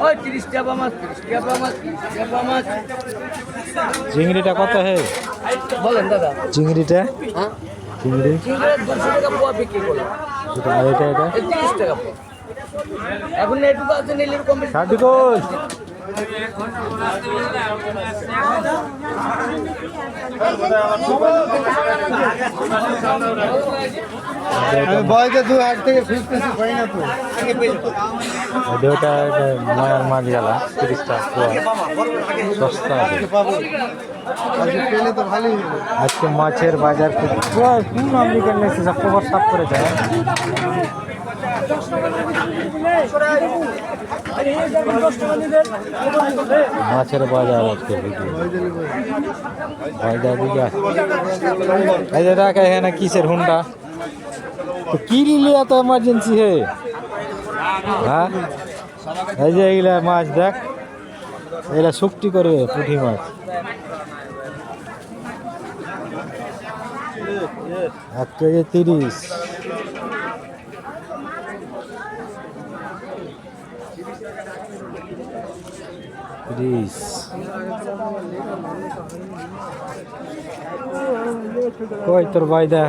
ওই 30 টাকা মাছ 30 টাকা মাছ 30 টাকা মাছ। চিংড়িটা কত হে? বলেন দাদা। চিংড়িটা? হ্যাঁ চিংড়ি চিংড়ি 200 টাকা পোয়া বিক্রি করলাম। এটা আর এটা 30 টাকা পোয়া। এখন এটুকু আছে নিলে কম বেশি। ষাট কোষ বয়সে 2 থেকে খুঁজতেছি পাই না তো। ওটা নয়ার মাছ গেলা 30 টাকা পোয়া। সস্তা আছে। আজকে পেলে তো ভালোই হলো। আজকে মাছের বাজার কোন আমেরিকান এসে সব খবর সাফ করে যায়। মাছের বাজার আজকে বাজার দিকে এই যে রাখা এখানে কিসের হুন্ডা তো কি নিলে এত এমার্জেন্সি হে? হ্যাঁ এই যে এইগুলা মাছ দেখ এগুলা শুকটি করবে পুঁটি মাছ 1 কেজি 30। কই তোর বাইদা